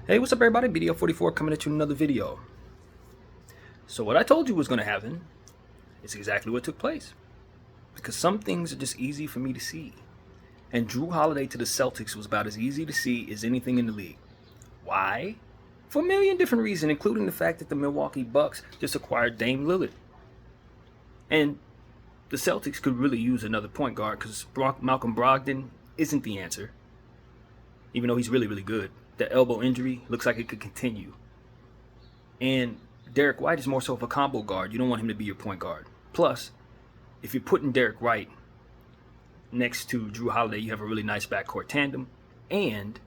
Hey, what's up everybody? BDL 44 coming at you with another video. So what I told you was going to happen is exactly what took place. Because some things are just easy for me to see. And Drew Holiday to the Celtics was about as easy to see as anything in the league. Why? For a million different reasons, including the fact that the Milwaukee Bucks just acquired Dame Lillard. And the Celtics could really use another point guard because Malcolm Brogdon isn't the answer. Even though he's really, really good. The elbow injury looks like it could continue. And Derek White is more so of a combo guard. You don't want him to be your point guard. Plus, if you're putting Derek White next to Drew Holiday, you have a really nice backcourt tandem. And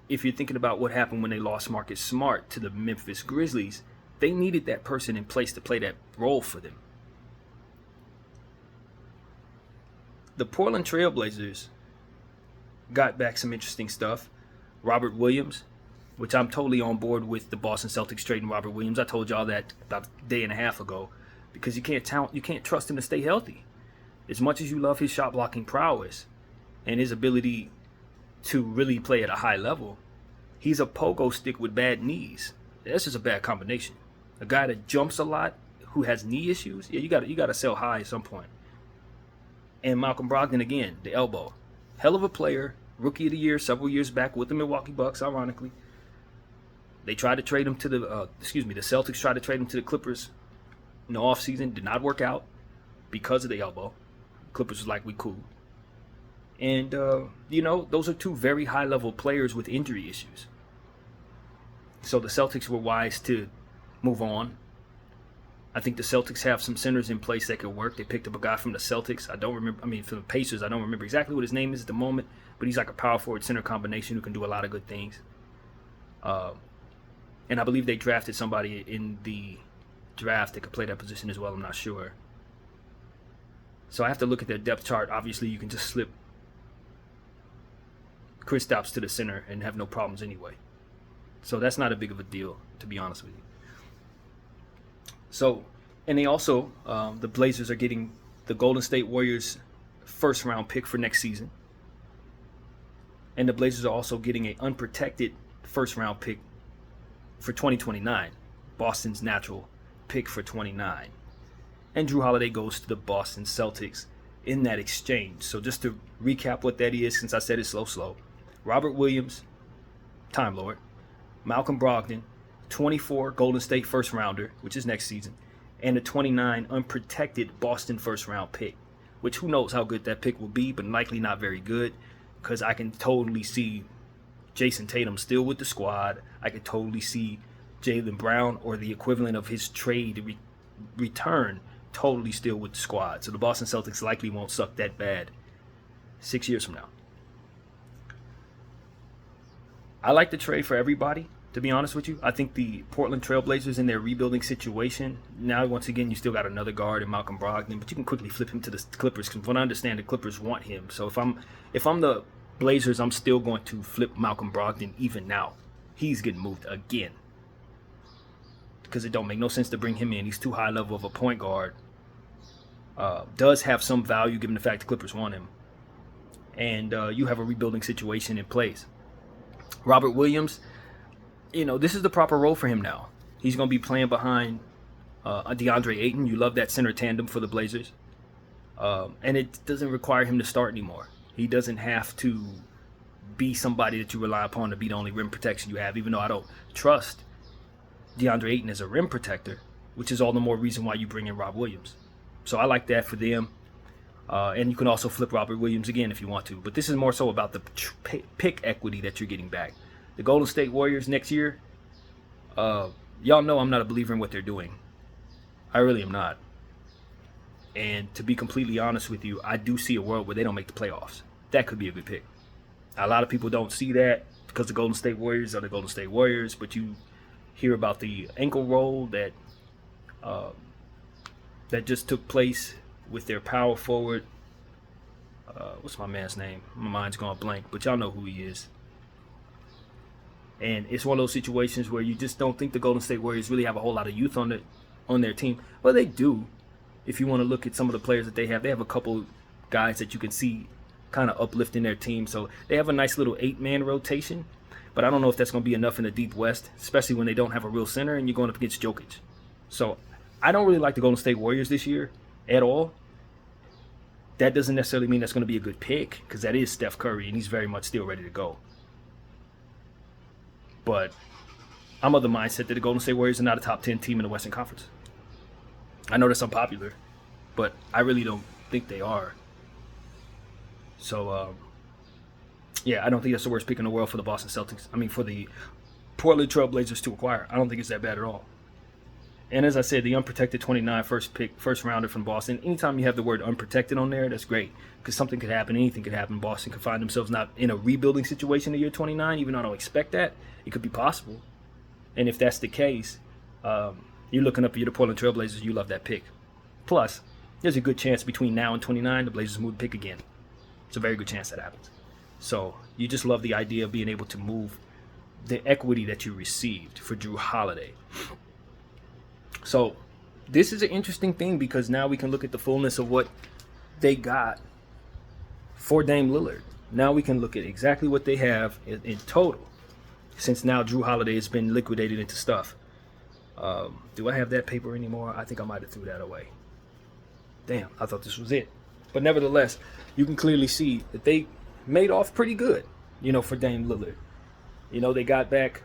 if you're thinking about what happened when they lost Marcus Smart to the Memphis Grizzlies, they needed that person in place to play that role for them. The Portland Trail Blazers got back some interesting stuff. Robert Williams, which I'm totally on board with the Boston Celtics trading Robert Williams. I told y'all that about a day and a half ago because you can't trust him to stay healthy. As much as you love his shot blocking prowess and his ability to really play at a high level, he's a pogo stick with bad knees. That's just a bad combination. A guy that jumps a lot who has knee issues, yeah, you got to sell high at some point. And Malcolm Brogdon again, the elbow. Hell of a player, rookie of the year several years back with the Milwaukee Bucks, ironically. They tried to trade him to the Celtics tried to trade him to the Clippers in the offseason. Did not work out because of the elbow. Clippers was like, we cool. And, those are two very high-level players with injury issues. So the Celtics were wise to move on. I think the Celtics have some centers in place that could work. They picked up a guy from the Celtics. From the Pacers. I don't remember exactly what his name is at the moment, but he's like a power forward center combination who can do a lot of good things. And I believe they drafted somebody in the draft that could play that position as well. I'm not sure. So I have to look at their depth chart. Obviously, you can just slip Kristaps to the center and have no problems anyway. So that's not a big of a deal, to be honest with you. So, and they also, the Blazers are getting the Golden State Warriors first round pick for next season. And the Blazers are also getting an unprotected first round pick for 2029. Boston's natural pick for 29. And Drew Holiday goes to the Boston Celtics in that exchange. So just to recap what that is, since I said it's slow. Robert Williams, Time Lord. Malcolm Brogdon, 24 Golden State first rounder, which is next season, and a 29 unprotected Boston first round pick, which who knows how good that pick will be, but likely not very good, because I can totally see Jason Tatum still with the squad. I could totally see Jaylen Brown or the equivalent of his trade return totally still with the squad. So the Boston Celtics likely won't suck that bad 6 years from now. I like the trade for everybody. To be honest with you, I think the Portland Trail Blazers in their rebuilding situation, now once again, you still got another guard in Malcolm Brogdon, but you can quickly flip him to the Clippers because from what I understand, the Clippers want him. So if I'm the Blazers, I'm still going to flip Malcolm Brogdon even now. He's getting moved again because it don't make no sense to bring him in. He's too high level of a point guard. Does have some value given the fact the Clippers want him. And you have a rebuilding situation in place. Robert Williams, this is the proper role for him now. He's going to be playing behind DeAndre Ayton. You love that center tandem for the Blazers. And it doesn't require him to start anymore. He doesn't have to be somebody that you rely upon to be the only rim protection you have, even though I don't trust DeAndre Ayton as a rim protector, which is all the more reason why you bring in Rob Williams. So I like that for them. And you can also flip Robert Williams again if you want to. But this is more so about the pick equity that you're getting back. The Golden State Warriors next year, y'all know I'm not a believer in what they're doing. I really am not. And to be completely honest with you, I do see a world where they don't make the playoffs. That could be a good pick. A lot of people don't see that because the Golden State Warriors are the Golden State Warriors, but you hear about the ankle roll that just took place with their power forward. What's my man's name? My mind's going blank, but y'all know who he is. And it's one of those situations where you just don't think the Golden State Warriors really have a whole lot of youth on their team. Well, they do. If you want to look at some of the players that they have a couple guys that you can see kind of uplifting their team. So they have a nice little 8-man rotation. but I don't know if that's going to be enough in the deep West, especially when they don't have a real center and you're going up against Jokic. So I don't really like the Golden State Warriors this year at all. That doesn't necessarily mean that's going to be a good pick, because that is Steph Curry, and he's very much still ready to go. But I'm of the mindset that the Golden State Warriors are not a top 10 team in the Western Conference. I know that's unpopular, but I really don't think they are. So, yeah, I don't think that's the worst pick in the world for the Boston Celtics. I mean, for the Portland Trail Blazers to acquire. I don't think it's that bad at all. And as I said, the unprotected 29 first rounder from Boston. Anytime you have the word unprotected on there, that's great, because something could happen. Anything could happen. Boston could find themselves not in a rebuilding situation in year 29, even though I don't expect that. It could be possible. And if that's the case, you're looking up for the Portland Trail Blazers. You love that pick. Plus, there's a good chance between now and 29, the Blazers move the pick again. It's a very good chance that happens. So you just love the idea of being able to move the equity that you received for Drew Holiday. So this is an interesting thing, because now we can look at the fullness of what they got for Dame Lillard. Now we can look at exactly what they have in total, since now Drew Holiday has been liquidated into stuff. Do I have that paper anymore? I think I might have threw that away. Damn, I thought this was it. But nevertheless, you can clearly see that they made off pretty good, for Dame Lillard. They got back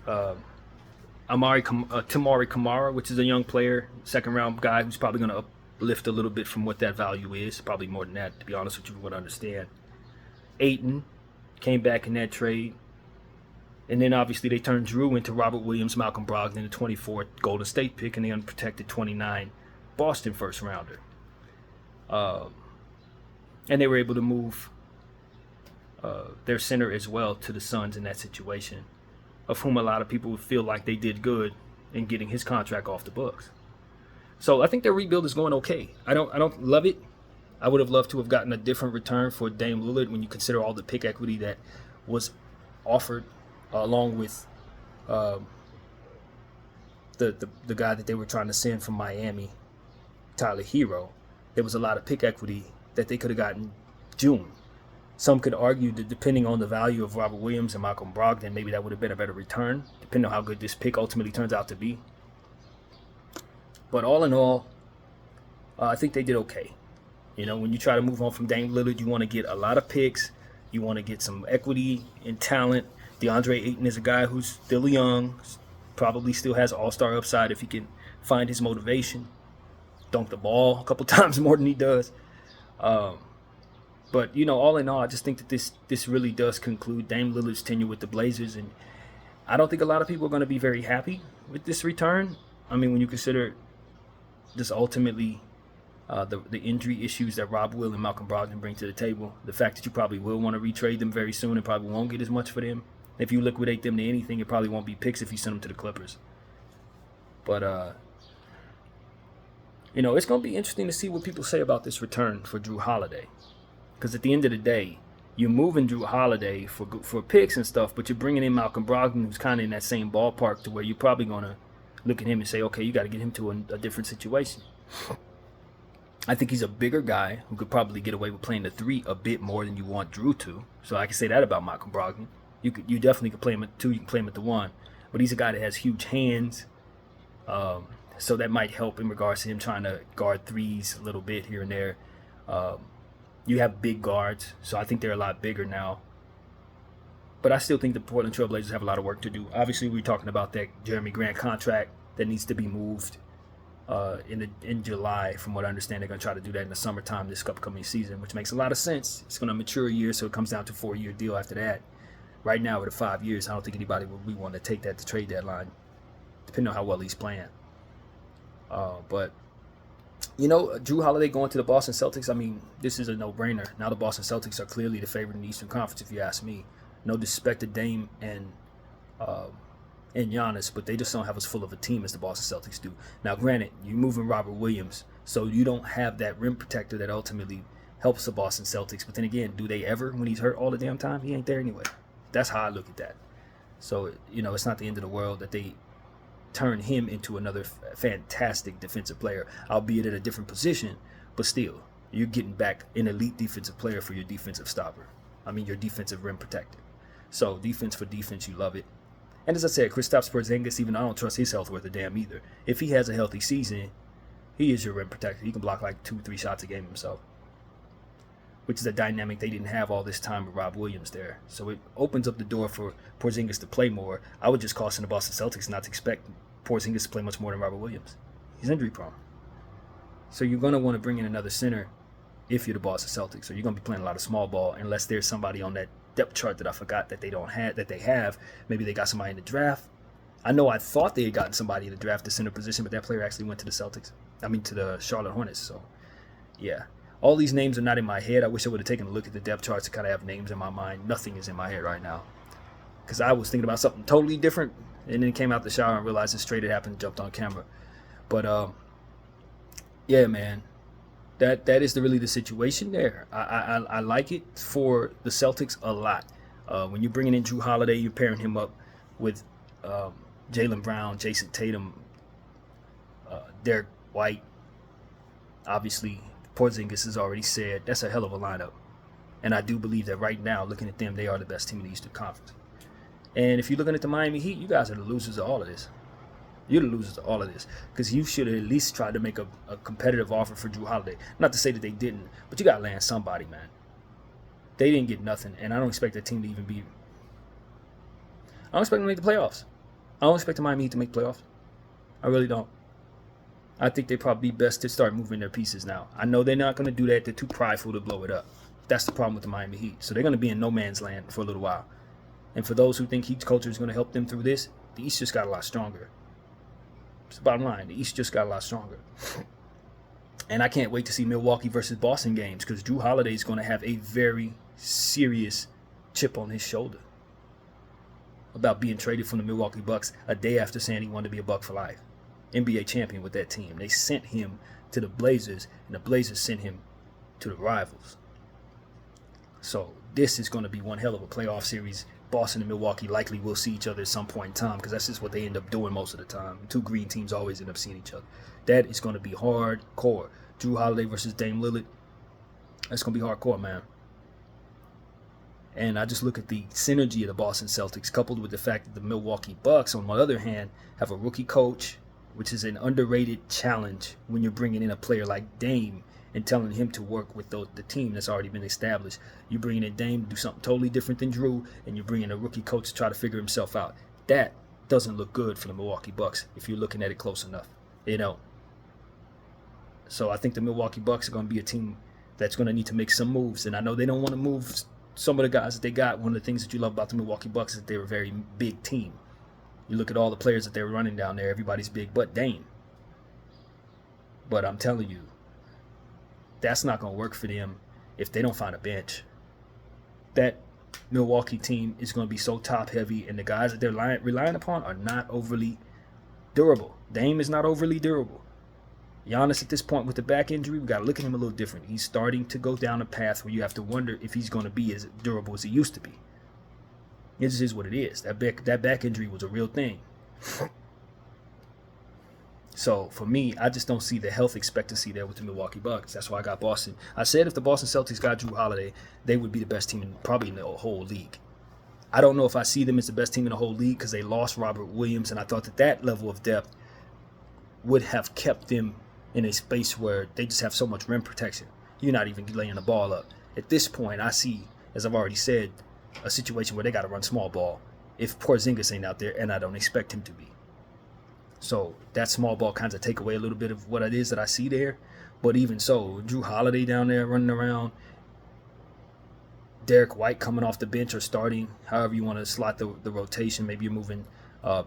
Tamari Kamara, which is a young player, second round guy who's probably going to uplift a little bit from what that value is. Probably more than that, to be honest with you, would understand. Ayton came back in that trade. And then obviously they turned Drew into Robert Williams, Malcolm Brogdon, the 24th Golden State pick, and the unprotected 29 Boston first rounder. And they were able to move their center as well to the Suns in that situation, of whom a lot of people feel like they did good in getting his contract off the books. So I think their rebuild is going okay. I don't love it. I would have loved to have gotten a different return for Dame Lillard when you consider all the pick equity that was offered, along with the guy that they were trying to send from Miami, Tyler Hero. There was a lot of pick equity that they could have gotten June. Some could argue that depending on the value of Robert Williams and Malcolm Brogdon, maybe that would have been a better return, depending on how good this pick ultimately turns out to be. But all in all, I think they did okay. When you try to move on from Dame Lillard, you want to get a lot of picks. You want to get some equity and talent. DeAndre Ayton is a guy who's still young, probably still has all-star upside if he can find his motivation. Dunk the ball a couple times more than he does. But, all in all, I just think that this really does conclude Dame Lillard's tenure with the Blazers. And I don't think a lot of people are going to be very happy with this return. I mean, when you consider just ultimately the injury issues that Rob Will and Malcolm Brogdon bring to the table, the fact that you probably will want to retrade them very soon and probably won't get as much for them. If you liquidate them to anything, it probably won't be picks if you send them to the Clippers. But, it's going to be interesting to see what people say about this return for Drew Holiday. Because at the end of the day, you're moving Drew Holiday for picks and stuff, but you're bringing in Malcolm Brogdon, who's kind of in that same ballpark, to where you're probably going to look at him and say, okay, you got to get him to a different situation. I think he's a bigger guy who could probably get away with playing the 3 a bit more than you want Drew to. So I can say that about Malcolm Brogdon. You definitely could play him at 2, you can play him at the 1. But he's a guy that has huge hands. So that might help in regards to him trying to guard 3s a little bit here and there. You have big guards, so I think they're a lot bigger now. But I still think the Portland Trail Blazers have a lot of work to do. Obviously, we're talking about that Jeremy Grant contract that needs to be moved in July. From what I understand, they're going to try to do that in the summertime this upcoming season, which makes a lot of sense. It's going to mature a year, so it comes down to a 4-year deal after that. Right now, with the 5 years, I don't think anybody would be wanting to take that to trade deadline, depending on how well he's playing. But Drew Holiday going to the Boston Celtics, I mean, this is a no-brainer. Now the Boston Celtics are clearly the favorite in the Eastern Conference, if you ask me. No disrespect to Dame and Giannis, but they just don't have as full of a team as the Boston Celtics do. Now, granted, you're moving Robert Williams, so you don't have that rim protector that ultimately helps the Boston Celtics. But then again, do they ever, when he's hurt all the damn time? He ain't there anyway. That's how I look at that. So, it's not the end of the world that they turn him into another fantastic defensive player, albeit at a different position, but still, you're getting back an elite defensive player for your defensive stopper. I mean, your defensive rim protector. So defense for defense, you love it. And as I said, Kristaps Porzingis, even though I don't trust his health worth a damn either. If he has a healthy season, he is your rim protector. He can block like 2-3 shots a game himself, which is a dynamic they didn't have all this time with Rob Williams there. So it opens up the door for Porzingis to play more. I would just caution the Boston Celtics not to expect Porzingis to play much more than Robert Williams. He's injury prone. So you're going to want to bring in another center if you're the Boston Celtics. So you're going to be playing a lot of small ball unless there's somebody on that depth chart that I forgot that they have. Maybe they got somebody in the draft. I know I thought they had gotten somebody in the draft to center position, but that player actually went to the Charlotte Hornets. So yeah, all these names are not in my head. I wish I would have taken a look at the depth charts to kind of have names in my mind. Nothing is in my head right now because I was thinking about something totally different and then came out the shower and realized it straight had happened and jumped on camera. But yeah, man, that is really the situation there. I like it for the Celtics a lot. When you're bringing in Drew Holiday, you're pairing him up with Jaylen Brown, Jason Tatum, Derek White. Obviously, Porzingis has already said that's a hell of a lineup. And I do believe that right now, looking at them, they are the best team in the Eastern Conference. And if you're looking at the Miami Heat, you guys are the losers of all of this. You're the losers of all of this because you should have at least tried to make a competitive offer for Drew Holiday. Not to say that they didn't, but you got to land somebody, man. They didn't get nothing, and I don't expect that team to even be. I don't expect them to make the playoffs. I don't expect the Miami Heat to make playoffs. I really don't. I think they'd probably be best to start moving their pieces now. I know they're not going to do that. They're too prideful to blow it up. That's the problem with the Miami Heat. So they're going to be in no man's land for a little while. And for those who think Heat culture is going to help them through this, the East just got a lot stronger. It's the bottom line. The East just got a lot stronger. And I can't wait to see Milwaukee versus Boston games because Drew Holiday is going to have a very serious chip on his shoulder about being traded from the Milwaukee Bucks a day after saying he wanted to be a Buck for life. NBA champion with that team. They sent him to the Blazers, and the Blazers sent him to the rivals. So this is going to be one hell of a playoff series. Boston and Milwaukee likely will see each other at some point in time because that's just what they end up doing most of the time. Two green teams always end up seeing each other. That is going to be hardcore. Drew Holiday versus Dame Lillard. That's going to be hardcore, man. And I just look at the synergy of the Boston Celtics coupled with the fact that the Milwaukee Bucks, on the other hand, have a rookie coach, which is an underrated challenge when you're bringing in a player like Dame and telling him to work with the team that's already been established. You're bringing in Dame to do something totally different than Drew, and you're bringing a rookie coach to try to figure himself out. That doesn't look good for the Milwaukee Bucks if you're looking at it close enough. You know. So I think the Milwaukee Bucks are going to be a team that's going to need to make some moves, and I know they don't want to move some of the guys that they got. One of the things that you love about the Milwaukee Bucks is that they're a very big team. You look at all the players that they're running down there, everybody's big but Dame. But I'm telling you, that's not going to work for them if they don't find a bench. That Milwaukee team is going to be so top heavy, and the guys that they're relying upon are not overly durable. Dame is not overly durable. Giannis at this point with the back injury, we got to look at him a little different. He's starting to go down a path where you have to wonder if he's going to be as durable as he used to be. It just is what it is. That back injury was a real thing. So for me, I just don't see the health expectancy there with the Milwaukee Bucks. That's why I got Boston. I said if the Boston Celtics got Drew Holiday, they would be the best team probably in the whole league. I don't know if I see them as the best team in the whole league because they lost Robert Williams, and I thought that level of depth would have kept them in a space where they just have so much rim protection. You're not even laying the ball up. At this point, I see, as I've already said, a situation where they got to run small ball if Porzingis ain't out there, and I don't expect him to be. So that small ball kind of take away a little bit of what it is that I see there. But even so, Drew Holiday down there running around, Derek White coming off the bench or starting, however you want to slot the rotation. Maybe you're moving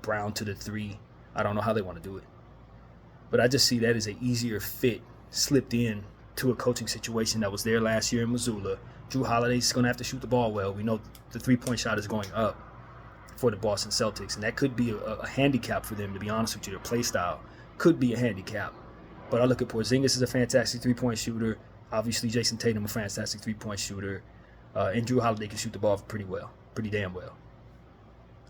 Brown to the 3. I don't know how they want to do it. But I just see that as an easier fit slipped in to a coaching situation that was there last year in Missoula. Drew Holiday's going to have to shoot the ball well. We know the three-point shot is going up for the Boston Celtics, and that could be a handicap for them, to be honest with you. Their play style could be a handicap. But I look at Porzingis as a fantastic three-point shooter. Obviously, Jason Tatum, a fantastic three-point shooter. And Drew Holiday can shoot the ball pretty damn well.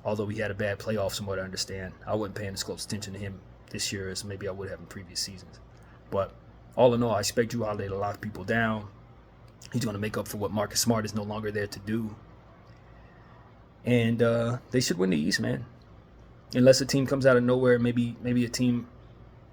Although he had a bad playoff, from what I understand. I wasn't paying as close attention to him this year as maybe I would have in previous seasons. But all in all, I expect Drew Holiday to lock people down. He's going to make up for what Marcus Smart is no longer there to do. and they should win the East, man. Unless a team comes out of nowhere, maybe a team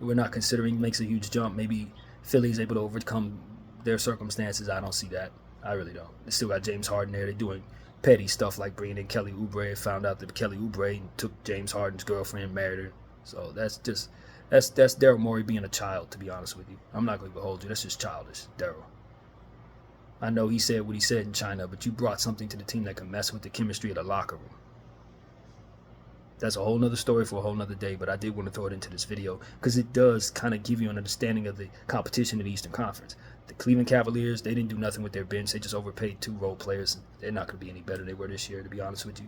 we're not considering makes a huge jump. Maybe Philly's able to overcome their circumstances. I don't see that. I really don't. They still got James Harden there. They're doing petty stuff like bringing in Kelly Oubre. Found out that Kelly Oubre took James Harden's girlfriend and married her. So that's Daryl Morey being a child, to be honest with you. I'm not going to behold you. That's just childish, Daryl. I know he said what he said in China, but you brought something to the team that can mess with the chemistry of the locker room. That's a whole nother story for a whole nother day, but I did want to throw it into this video because it does kind of give you an understanding of the competition in the Eastern Conference. The Cleveland Cavaliers, they didn't do nothing with their bench. They just overpaid 2 role players. They're not going to be any better than they were this year, to be honest with you.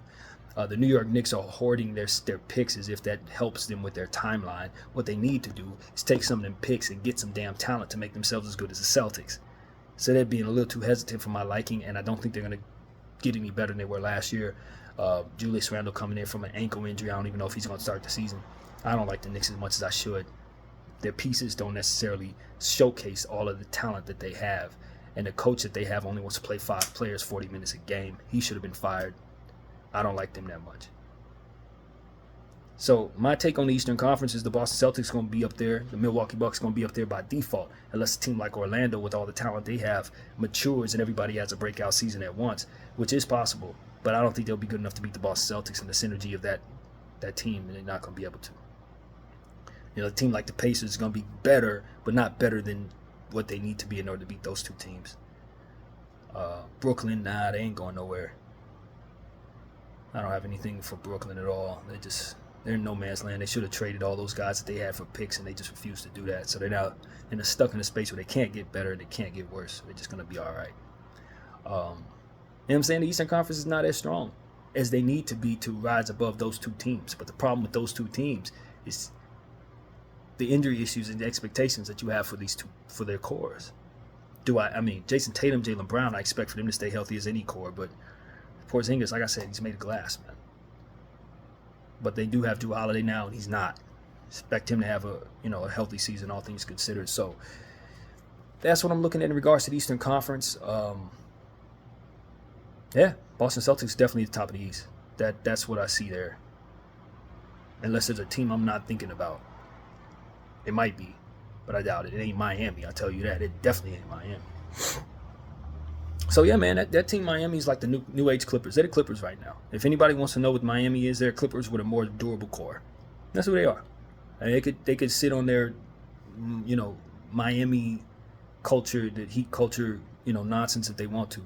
The New York Knicks are hoarding their picks as if that helps them with their timeline. What they need to do is take some of them picks and get some damn talent to make themselves as good as the Celtics. So they're being a little too hesitant for my liking, and I don't think they're going to get any better than they were last year. Julius Randle coming in from an ankle injury. I don't even know if he's going to start the season. I don't like the Knicks as much as I should. Their pieces don't necessarily showcase all of the talent that they have. And the coach that they have only wants to play 5 players 40 minutes a game. He should have been fired. I don't like them that much. So my take on the Eastern Conference is the Boston Celtics going to be up there. The Milwaukee Bucks going to be up there by default, unless a team like Orlando, with all the talent they have, matures and everybody has a breakout season at once, which is possible. But I don't think they'll be good enough to beat the Boston Celtics and the synergy of that team, and they're not going to be able to. You know, a team like the Pacers is going to be better, but not better than what they need to be in order to beat those 2 teams. Brooklyn, nah, they ain't going nowhere. I don't have anything for Brooklyn at all. They're in no man's land. They should have traded all those guys that they had for picks, and they just refused to do that. So they're now stuck in a space where they can't get better and they can't get worse. They're just going to be all right. You know what I'm saying? The Eastern Conference is not as strong as they need to be to rise above those 2 teams. But the problem with those 2 teams is the injury issues and the expectations that you have for these 2, for their cores. I mean, Jason Tatum, Jaylen Brown, I expect for them to stay healthy as any core, but Porzingis, like I said, he's made of glass, man. But they do have Jrue Holiday now, and he's not. Expect him to have a healthy season, all things considered. So that's what I'm looking at in regards to the Eastern Conference. Yeah, Boston Celtics definitely the top of the East. That's what I see there. Unless there's a team I'm not thinking about. It might be, but I doubt it. It ain't Miami, I'll tell you that. It definitely ain't Miami. So yeah, man, that team Miami is like the new age Clippers. They're the Clippers right now. If anybody wants to know what Miami is, they're Clippers with a more durable core. That's who they are. And they could sit on their, Miami culture, the Heat culture, nonsense if they want to.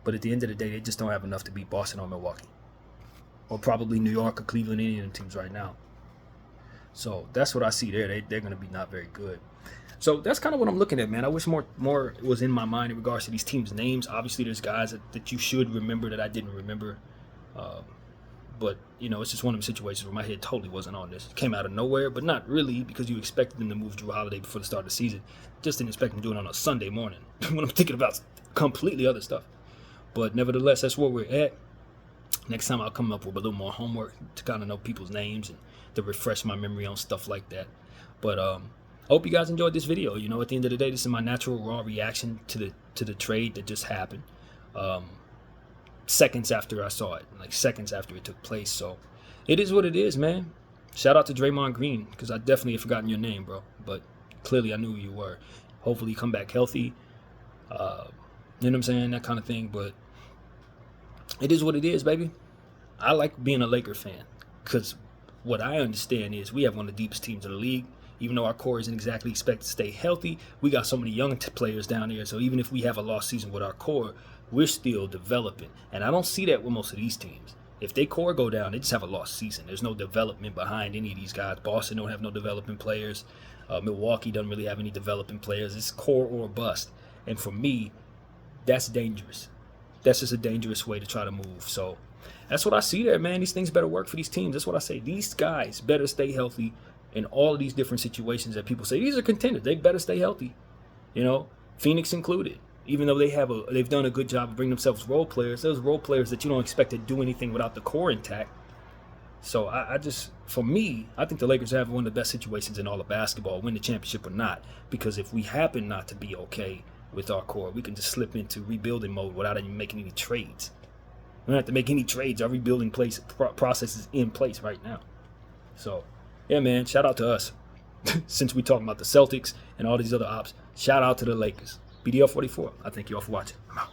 But at the end of the day, they just don't have enough to beat Boston or Milwaukee, or probably New York or Cleveland, any of them teams right now. So that's what I see there. They're going to be not very good. So that's kind of what I'm looking at, man. I wish more was in my mind in regards to these teams' names. Obviously, there's guys that you should remember that I didn't remember. But, it's just one of them situations where my head totally wasn't on this. It came out of nowhere, but not really, because you expected them to move Jrue Holiday before the start of the season. Just didn't expect them to do it on a Sunday morning when I'm thinking about completely other stuff. But nevertheless, that's where we're at. Next time I'll come up with a little more homework to kind of know people's names and to refresh my memory on stuff like that. But I hope you guys enjoyed this video. At the end of the day, this is my natural raw reaction to the trade that just happened. Seconds after I saw it, like seconds after it took place. So it is what it is, man. Shout out to Draymond Green, because I definitely have forgotten your name, bro. But clearly I knew who you were. Hopefully you come back healthy. You know what I'm saying? That kind of thing. But it is what it is, baby. I like being a Laker fan, because what I understand is we have one of the deepest teams in the league. Even though our core isn't exactly expected to stay healthy, we got so many young players down here. So even if we have a lost season with our core, we're still developing. And I don't see that with most of these teams. If they core go down, they just have a lost season. There's no development behind any of these guys. Boston don't have no developing players. Milwaukee doesn't really have any developing players. It's core or bust. And for me, that's dangerous. That's just a dangerous way to try to move. So that's what I see there, man. These things better work for these teams. That's what I say. These guys better stay healthy in all of these different situations that people say these are contenders. They better stay healthy. Phoenix included. Even though they've done a good job of bringing themselves role players, those role players that you don't expect to do anything without the core intact. So for me, I think the Lakers have one of the best situations in all of basketball, win the championship or not. Because if we happen not to be okay with our core, we can just slip into rebuilding mode without even making any trades. We don't have to make any trades. Our rebuilding process is in place right now. So, yeah, man, shout out to us. Since we talking about the Celtics and all these other ops, shout out to the Lakers. BDL 44. I thank you all for watching. I'm out.